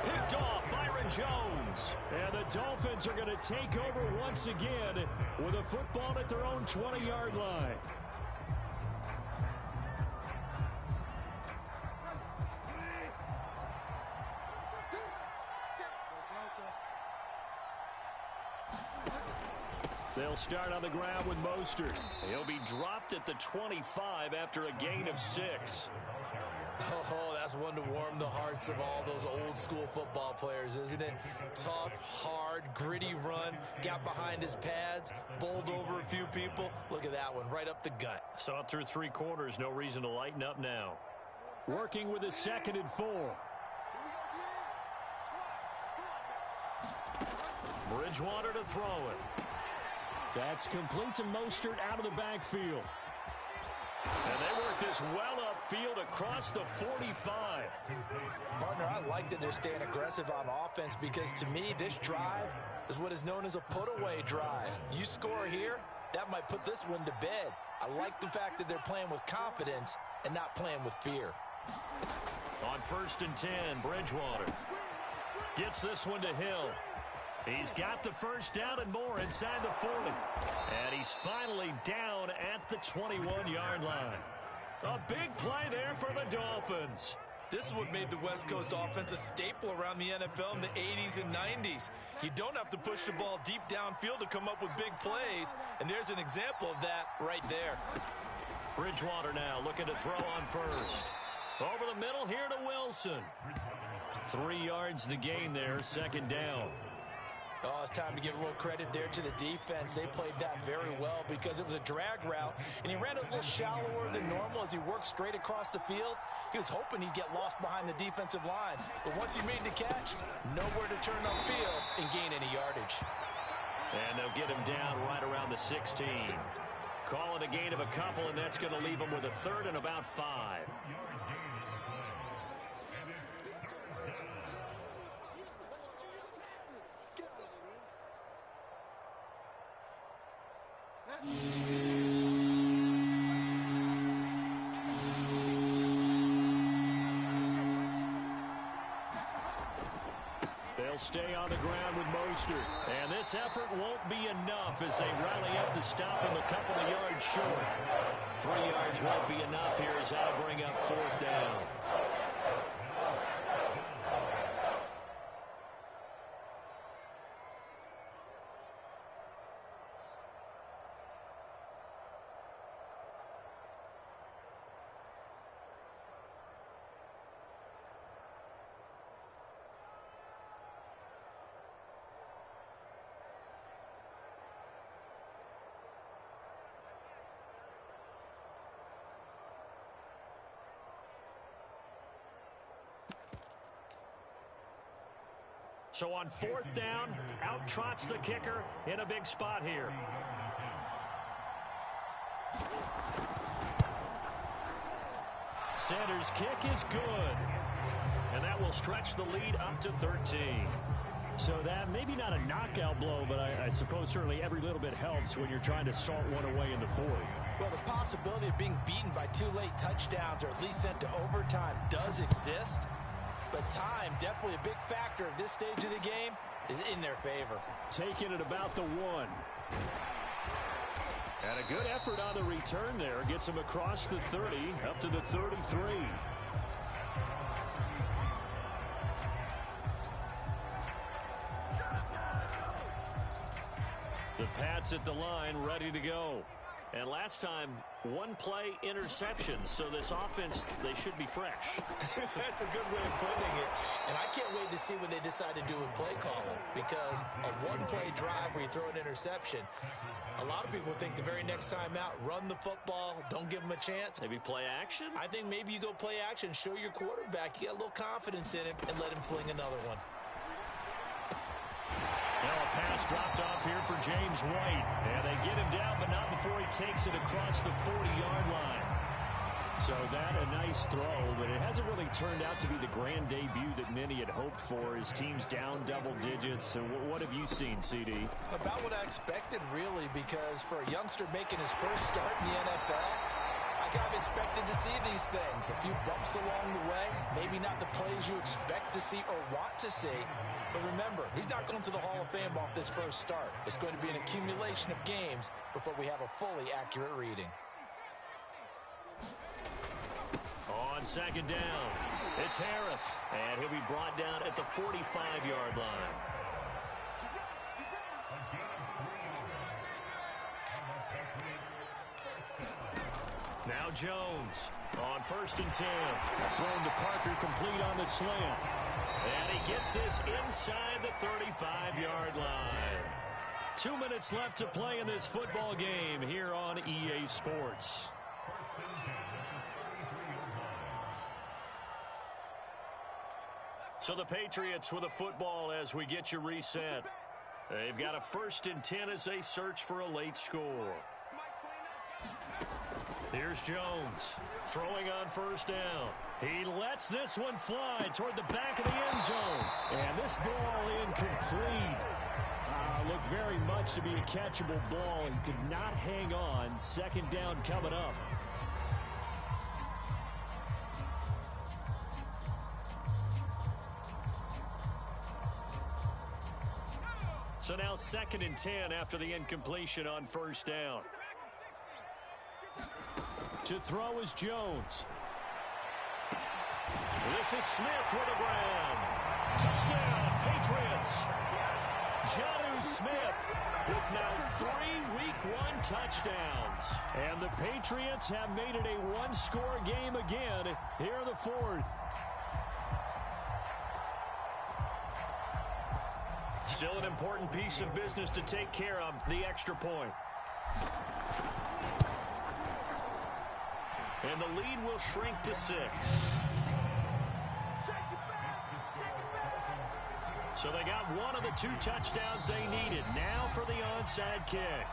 Picked off Byron Jones. And the Dolphins are going to take over once again with a football at their own 20-yard line. They'll start on the ground with Mostert. He'll be dropped at the 25 after a gain of 6. Oh, that's one to warm the hearts of all those old school football players, isn't it? Tough, hard, gritty run, got behind his pads, bowled over a few people. Look at that one, right up the gut. Saw it through 3 quarters, no reason to lighten up now. Working with a 2nd and 4. Bridgewater to throw it. That's complete to Mostert out of the backfield. And they work this well upfield across the 45. Partner, I like that they're staying aggressive on offense because to me, this drive is what is known as a put-away drive. You score here, that might put this one to bed. I like the fact that they're playing with confidence and not playing with fear. On 1st and 10, Bridgewater gets this one to Hill. He's got the first down and more inside the 40. And he's finally down at the 21-yard line. A big play there for the Dolphins. This is what made the West Coast offense a staple around the NFL in the 80s and 90s. You don't have to push the ball deep downfield to come up with big plays, and there's an example of that right there. Bridgewater now looking to throw on 1st. Over the middle here to Wilson. 3 yards the gain there, 2nd down. Oh, it's time to give a little credit there to the defense. They played that very well because it was a drag route, and he ran a little shallower than normal as he worked straight across the field. He was hoping he'd get lost behind the defensive line, but once he made the catch, nowhere to turn upfield and gain any yardage. And they'll get him down right around the 16. Call it a gain of a couple, and that's going to leave him with a 3rd and about 5. They'll stay on the ground with Mostert. And this effort won't be enough as they rally up to stop him a couple of yards short. 3 yards won't be enough here as that'll bring up 4th down. So on 4th down, out trots the kicker in a big spot here. Sanders' kick is good. And that will stretch the lead up to 13. So that maybe not a knockout blow, but I suppose certainly every little bit helps when you're trying to salt one away in the 4th. Well, the possibility of being beaten by 2 late touchdowns or at least sent to overtime does exist. But time, definitely a big factor at this stage of the game, is in their favor. Taking it about the 1. And a good effort on the return there. Gets him across the 30, up to the 33. The Pats at the line, ready to go. And last time, 1 play interception. So this offense, they should be fresh. That's a good way of putting it. And I can't wait to see what they decide to do in play calling. Because a 1-play drive where you throw an interception, a lot of people think the very next time out, run the football, don't give them a chance. Maybe play action? I think maybe you go play action, show your quarterback, you get a little confidence in him, and let him fling another one. Now a pass dropped off here for James White. And they get him down, but not before he takes it across the 40-yard line. So that a nice throw, but it hasn't really turned out to be the grand debut that many had hoped for. His team's down double digits. So what have you seen, CD? About what I expected, really, because for a youngster making his first start in the NFL, I kind of expected to see these things. A few bumps along the way, maybe not the plays you expect to see or want to see. But remember, he's not going to the Hall of Fame off this first start. It's going to be an accumulation of games before we have a fully accurate reading. On 2nd down, it's Harris. And he'll be brought down at the 45-yard line. Now Jones on 1st and 10. Thrown to Parker, complete on the slant. And he gets this inside the 35-yard line. 2 minutes left to play in this football game here on EA Sports. So the Patriots with a football as we get you reset. They've got a 1st and 10 as they search for a late score. Here's Jones throwing on 1st down. He lets this one fly toward the back of the end zone. And this ball incomplete. Looked very much to be a catchable ball and could not hang on. 2nd down coming up. So now 2nd and 10 after the incompletion on 1st down. To throw is Jones. This is Smith with a grab. Touchdown, Patriots. Jonnu Smith with now 3 Week 1 touchdowns. And the Patriots have made it a 1-score game again here in the 4th. Still an important piece of business to take care of, the extra point. And the lead will shrink to 6. So they got one of the 2 touchdowns they needed. Now for the onside kick.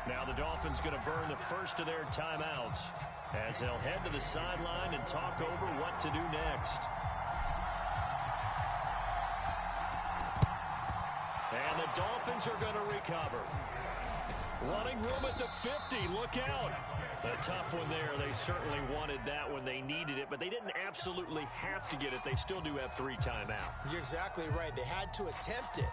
Now the Dolphins going to burn the first of their timeouts as they'll head to the sideline and talk over what to do next. And the Dolphins are going to recover. Running room at the 50. Look out. A tough one there. They certainly wanted that when they needed it, but they didn't absolutely have to get it. They still do have 3 timeouts. You're exactly right. They had to attempt it.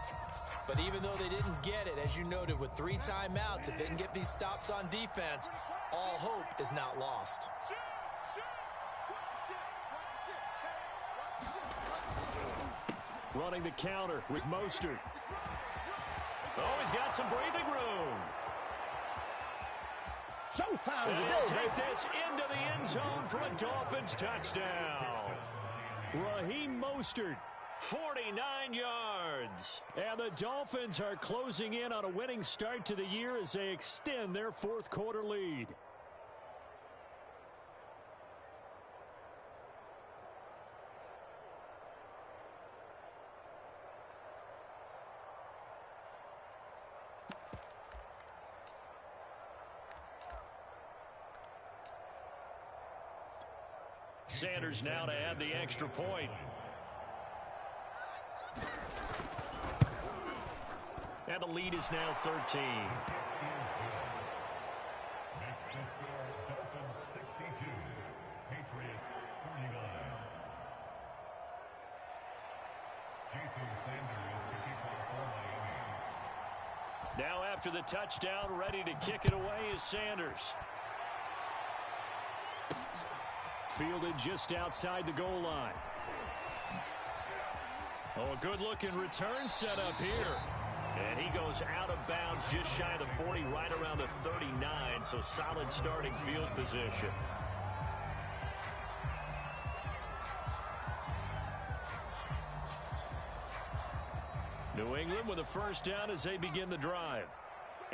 But even though they didn't get it, as you noted, with 3 timeouts, if they can get these stops on defense, all hope is not lost. Running the counter with Mostert. Oh, he's got some breathing room. Showtime. They'll take this into the end zone for a Dolphins touchdown. Raheem Mostert, 49 yards. And the Dolphins are closing in on a winning start to the year as they extend their 4th quarter lead. Sanders now to add the extra point. And the lead is now 13. Now after the touchdown, ready to kick it away is Sanders. Fielded just outside the goal line. Oh, a good-looking return set up here. And he goes out of bounds just shy of the 40, right around the 39, so solid starting field position. New England with a first down as they begin the drive.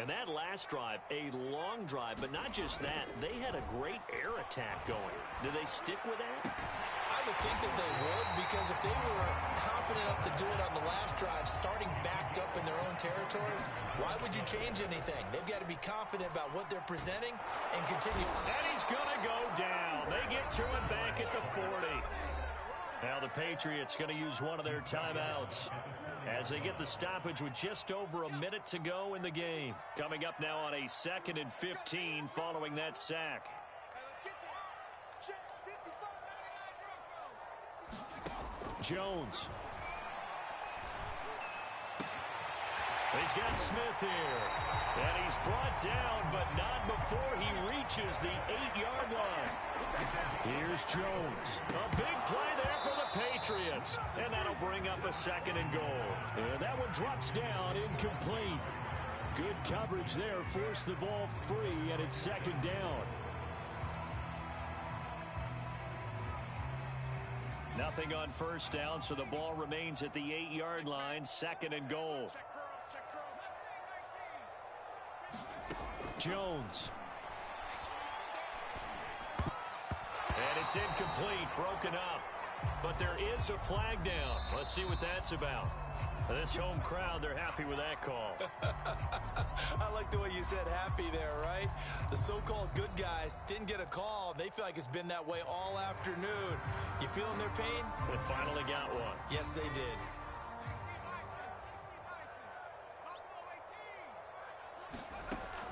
And that last drive, a long drive, but not just that. They had a great air attack going. Do they stick with that? I would think that they would, because if they were confident enough to do it on the last drive, starting backed up in their own territory, why would you change anything? They've got to be confident about what they're presenting and continue. And he's going to go down. They get to it back at the 40. Now the Patriots going to use one of their timeouts as they get the stoppage with just over a minute to go in the game. Coming up now on a 2nd and 15 following that sack. Jones. He's got Smith here. And he's brought down, but not before he reaches the 8-yard line. Here's Jones. A big play there for the Patriots. And that'll bring up a 2nd and goal. And that one drops down, incomplete. Good coverage there. Forced the ball free, and it's 2nd down. Nothing on first down, so the ball remains at the 8-yard line. 2nd and goal. Jones. And it's incomplete, broken up. But there is a flag down. Let's see what that's about. This home crowd, they're happy with that call. I like the way you said happy there, right? The so-called good guys didn't get a call. They feel like it's been that way all afternoon. You feeling their pain? They finally got one. Yes, they did.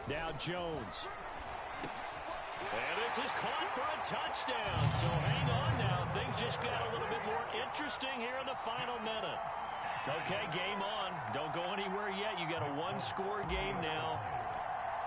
Now Jones. And this is caught for a touchdown. So hang on now. Things just got a little bit more interesting here in the final minute. Okay, game on. Don't go anywhere yet. You got a 1-score game now.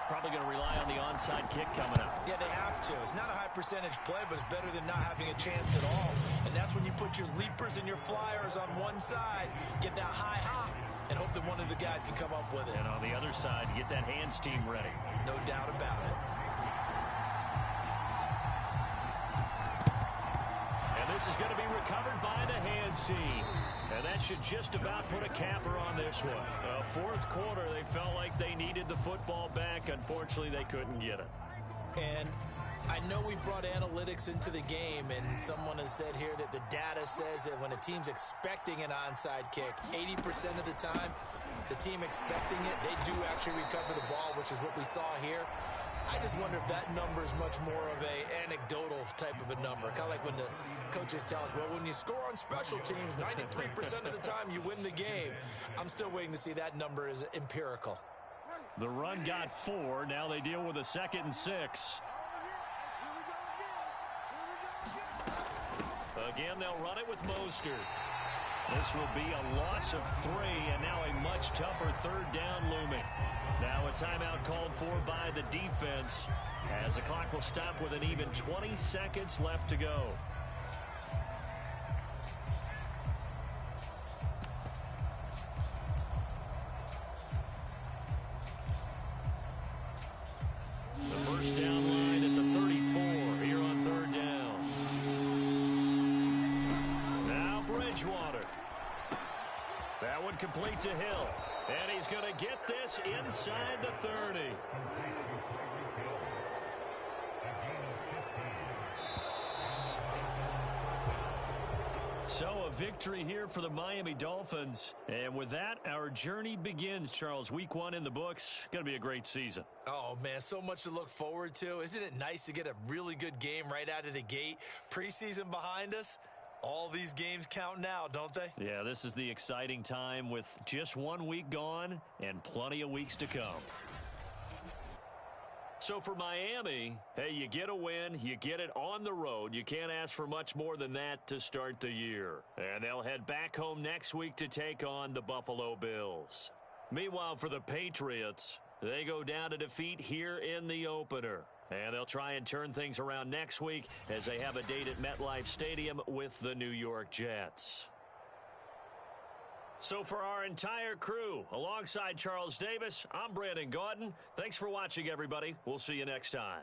Probably going to rely on the onside kick coming up. Yeah, they have to. It's not a high percentage play, but it's better than not having a chance at all. And that's when you put your leapers and your flyers on one side, get that high hop, and hope that one of the guys can come up with it. And on the other side, get that hands team ready. No doubt about it. And this is going to be recovered by the hands team. And that should just about put a capper on this one. 4th quarter, they felt like they needed the football back. Unfortunately, they couldn't get it. And I know we brought analytics into the game, and someone has said here that the data says that when a team's expecting an onside kick, 80% of the time, the team expecting it, they do actually recover the ball, which is what we saw here. I just wonder if that number is much more of a anecdotal type of a number. Kind of like when the coaches tell us, well, when you score on special teams, 93% of the time you win the game. I'm still waiting to see that number is empirical. The run got 4. Now they deal with a 2nd and 6. Again, they'll run it with Mostert. This will be a loss of 3, and now a much tougher third down looming. Now a timeout called for by the defense, as the clock will stop with an even 20 seconds left to go. The first down line at the 34 here on third down. Now Bridgewater. That one complete to Hill. And he's going to get this inside the 30. So a victory here for the Miami Dolphins. And with that, our journey begins, Charles. Week 1 in the books. Going to be a great season. Oh, man, so much to look forward to. Isn't it nice to get a really good game right out of the gate? Preseason behind us. All these games count now, don't they? Yeah, this is the exciting time with just 1 week gone and plenty of weeks to come. So for Miami, hey, you get a win, you get it on the road. You can't ask for much more than that to start the year. And they'll head back home next week to take on the Buffalo Bills. Meanwhile, for the Patriots, they go down to defeat here in the opener. And they'll try and turn things around next week as they have a date at MetLife Stadium with the New York Jets. So for our entire crew, alongside Charles Davis, I'm Brandon Gaudin. Thanks for watching, everybody. We'll see you next time.